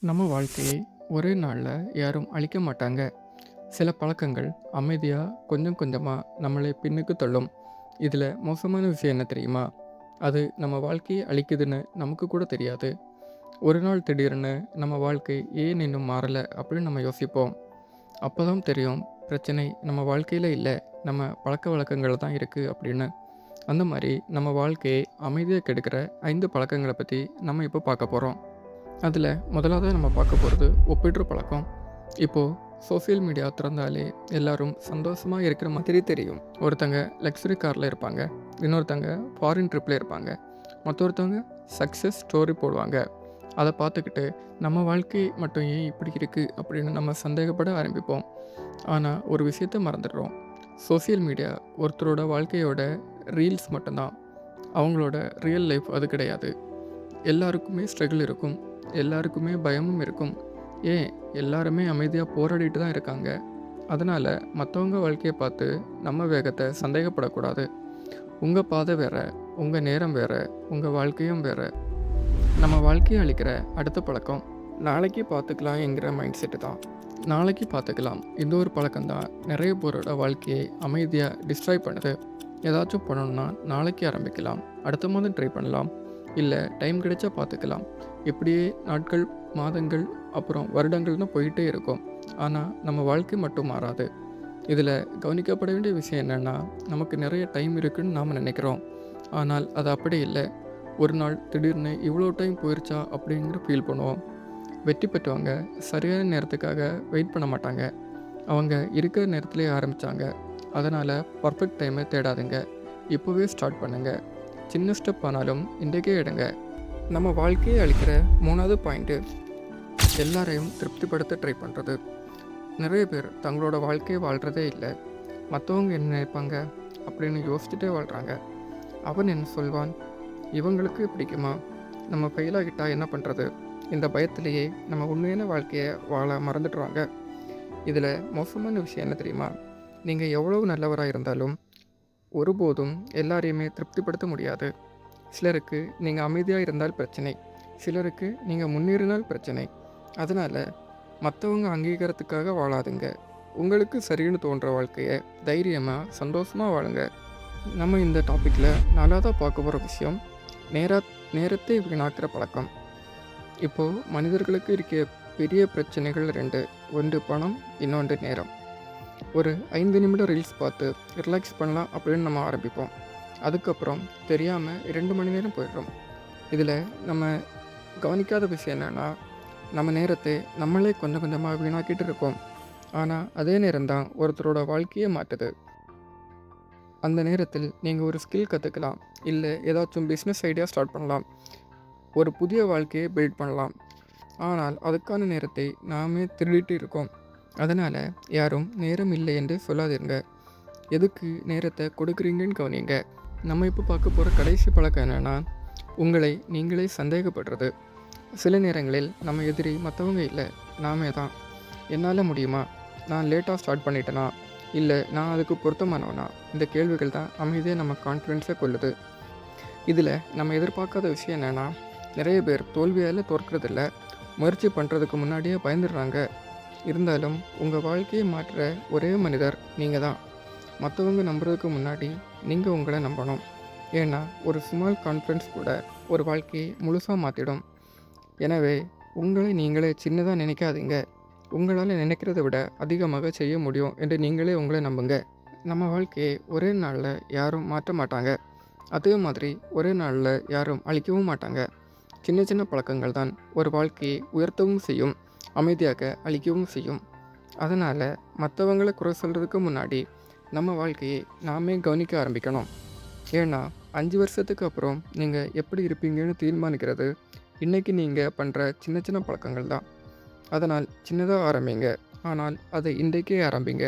நம்ம வாழ்க்கையை ஒரே நாளில் யாரும் அழிக்க மாட்டாங்க. சில பழக்கங்கள் அமைதியாக கொஞ்சம் கொஞ்சமாக நம்மளை பின்னுக்கு தள்ளும். இதில் மோசமான விஷயம் என்ன தெரியுமா? அது நம்ம வாழ்க்கையை அழிக்குதுன்னு நமக்கு கூட தெரியாது. ஒரு நாள் திடீர்னு நம்ம வாழ்க்கை ஏன் இன்னும் மாறலை அப்படின்னு நம்ம யோசிப்போம். அப்போ தான் தெரியும், பிரச்சனை நம்ம வாழ்க்கையில் இல்லை, நம்ம பழக்க வழக்கங்கள் தான் இருக்குது அப்படின்னு. அந்த மாதிரி நம்ம வாழ்க்கையை அமைதியாக கெடுக்கிற 5 பழக்கங்களை பற்றி நம்ம இப்போ பார்க்க போகிறோம். அதில் முதலாவது நம்ம பார்க்க போகிறது ஒப்பிடுற பழக்கம். இப்போது சோஷியல் மீடியா திறந்தாலே எல்லாரும் சந்தோஷமாக இருக்கிற மாதிரி தெரியும். ஒருத்தங்க லக்ஸுரி காரில் இருப்பாங்க, இன்னொருத்தங்க ஃபாரின் ட்ரிப்பில் இருப்பாங்க, மற்றொருத்தவங்க சக்ஸஸ் ஸ்டோரி போடுவாங்க. அதை பார்த்துக்கிட்டு நம்ம வாழ்க்கை மட்டும் ஏன் இப்படி இருக்குது அப்படின்னு நம்ம சந்தேகப்பட ஆரம்பிப்போம். ஆனால் ஒரு விஷயத்தை மறந்துடுறோம். சோஷியல் மீடியா ஒருத்தரோட வாழ்க்கையோட ரீல்ஸ் மட்டும்தான், அவங்களோட ரியல் லைஃப் அது கிடையாது. எல்லாருக்குமே ஸ்ட்ரகிள் இருக்கும், எல்லாருக்குமே பயமும் இருக்கும். ஏன் எல்லாருமே அமைதியாக போராடிட்டு தான் இருக்காங்க. அதனால் மற்றவங்க வாழ்க்கையை பார்த்து நம்ம வேகத்தை சந்தேகப்படக்கூடாது. உங்கள் பாதை வேறு, உங்கள் நேரம் வேறு, உங்கள் வாழ்க்கையும் வேறு. நம்ம வாழ்க்கையை அளிக்கிற அடுத்த பழக்கம் நாளைக்கு பார்த்துக்கலாம் என்கிற மைண்ட் செட்டு தான். நாளைக்கு பார்த்துக்கலாம் இந்த ஒரு பழக்கம்தான் நிறைய பேரோட வாழ்க்கையை அமைதியாக டிஸ்ட்ராய் பண்ணுது. ஏதாச்சும் பண்ணணுன்னா நாளைக்கு ஆரம்பிக்கலாம், அடுத்த மாதம் ட்ரை பண்ணலாம், இல்லை டைம் கிடைச்சா பார்த்துக்கலாம். இப்படியே நாட்கள், மாதங்கள், அப்புறம் வருடங்கள்னு போயிட்டே இருக்கும். ஆனால் நம்ம வாழ்க்கை மட்டும் மாறாது. இதில் கவனிக்கப்பட வேண்டிய விஷயம் என்னென்னா, நமக்கு நிறைய டைம் இருக்குதுன்னு நாம் நினைக்கிறோம். ஆனால் அது அப்படி இல்லை. ஒரு நாள் திடீர்னு இவ்வளோ டைம் போயிடுச்சா அப்படிங்கிற ஃபீல் பண்ணுவோம். வெற்றி பெற்றவங்க சரியான நேரத்துக்காக வெயிட் பண்ண மாட்டாங்க. அவங்க இருக்கிற நேரத்துலேயே ஆரம்பித்தாங்க. அதனால் பர்ஃபெக்ட் டைமை தேடாதுங்க, இப்போவே ஸ்டார்ட் பண்ணுங்கள். சின்ன ஸ்டெப் ஆனாலும் இன்றைக்கே எடுங்க. நம்ம வாழ்க்கையை அளிக்கிற 3வது பாயிண்ட்டு எல்லாரையும் திருப்திப்படுத்த ட்ரை பண்ணுறது. நிறைய பேர் தங்களோட வாழ்க்கையை வாழ்கிறதே இல்லை. மற்றவங்க என்ன நினைப்பாங்க அப்படின்னு யோசிச்சுட்டே வாழ்கிறாங்க. அவன் என்ன சொல்வான், இவங்களுக்கு பிடிக்குமா, நம்ம ஃபெயிலாகிட்டால் என்ன பண்ணுறது, இந்த பயத்திலேயே நம்ம உண்மையான வாழ்க்கையை வாழ மறந்துடுறாங்க. இதில் மோசமான விஷயம் என்ன தெரியுமா? நீங்கள் எவ்வளவு நல்லவராக இருந்தாலும் ஒருபோதும் எல்லாரையுமே திருப்திப்படுத்த முடியாது. சிலருக்கு நீங்கள் அமைதியாக இருந்தால் பிரச்சனை, சிலருக்கு நீங்கள் முன்னேறினால் பிரச்சனை. அதனால் மற்றவங்க அங்கீகாரத்துக்காக வாழாதுங்க. உங்களுக்கு சரின்னு தோன்ற வாழ்க்கையை தைரியமாக சந்தோஷமாக வாழுங்க. நம்ம இந்த டாப்பிக்கில் நாலாவதாக பார்க்க போகிற விஷயம் நேரத்தை வீணாக்கிற பழக்கம். இப்போது மனிதர்களுக்கு இருக்க பெரிய பிரச்சனைகள் 2. ஒன்று பணம், இன்னொன்று நேரம். ஒரு 5 நிமிடம் ரீல்ஸ் பார்த்து ரிலாக்ஸ் பண்ணலாம் அப்படின்னு நம்ம ஆரம்பிப்போம். அதுக்கப்புறம் தெரியாமல் 2 மணி நேரம் போயிடுறோம். இதில் நம்ம கவனிக்காத விஷயம் என்னென்னா, நம்ம நேரத்தை நம்மளே கொஞ்சம் கொஞ்சமாக வீணாக்கிட்டு இருக்கோம். ஆனால் அதே நேரம்தான் ஒருத்தரோட வாழ்க்கையை மாற்றுது. அந்த நேரத்தில் நீங்கள் ஒரு ஸ்கில் கற்றுக்கலாம், இல்லை ஏதாச்சும் பிஸ்னஸ் ஐடியா ஸ்டார்ட் பண்ணலாம், ஒரு புதிய வாழ்க்கையை பில்ட் பண்ணலாம். ஆனால் அதுக்கான நேரத்தை நாமே திருடிட்டு இருக்கோம். அதனால் யாரும் நேரம் இல்லை என்று சொல்லாதீங்க. எதுக்கு நேரத்தை கொடுக்குறீங்கன்னு கவனிங்க. நம்ம இப்போ பார்க்க போகிற கடைசி பழக்கம் என்னென்னா, உங்களை நீங்களே சந்தேகப்படுறது. சில நேரங்களில் நம்ம எதிரி மற்றவங்க இல்லை, நாமே தான். என்னால் முடியுமா, நான் லேட்டாக ஸ்டார்ட் பண்ணிட்டேனா, இல்லை நான் அதுக்கு பொருத்தமானவனா, இந்த கேள்விகள் தான் அமைதியாக நம்ம கான்ஃபிடென்ஸை கொள்ளுது. இதில் நம்ம எதிர்பார்க்காத விஷயம் என்னென்னா, நிறைய பேர் தோல்வியால் தோற்கிறதில்ல, முயற்சி பண்ணுறதுக்கு முன்னாடியே பயந்துடுறாங்க. இருந்தாலும் உங்கள் வாழ்க்கையை மாற்ற ஒரே மனிதர் நீங்கள் தான். மற்றவங்க நம்புறதுக்கு முன்னாடி நீங்கள் உங்களை நம்பணும். ஏன்னா ஒரு ஸ்மால் கான்ஃபிடன்ஸ் கூட ஒரு வாழ்க்கையை முழுசாக மாற்றிடும். எனவே உங்களை நீங்களே சின்னதாக நினைக்காதீங்க. உங்களால் நினைக்கிறத விட அதிகமாக செய்ய முடியும் என்று நீங்களே உங்களை நம்புங்க. நம்ம வாழ்க்கையை ஒரே நாளில் யாரும் மாற்ற மாட்டாங்க. அதே மாதிரி ஒரே நாளில் யாரும் அழிக்கவும் மாட்டாங்க. சின்ன சின்ன பழக்கங்கள் தான் ஒரு வாழ்க்கையை உயர்த்தவும் செய்யும், அமைதியாக அழிக்கவும் செய்யும். அதனால் மற்றவங்களை குறை சொல்கிறதுக்கு முன்னாடி நம்ம வாழ்க்கையை நாமே கவனிக்க ஆரம்பிக்கணும். ஏன்னா 5 வருஷத்துக்கு அப்புறம் நீங்கள் எப்படி இருப்பீங்கன்னு தீர்மானிக்கிறது இன்றைக்கி நீங்கள் பண்ணுற சின்ன சின்ன பழக்கங்கள் தான். அதனால் சின்னதாக ஆரம்பிங்க, ஆனால் அதை இன்றைக்கே ஆரம்பிங்க.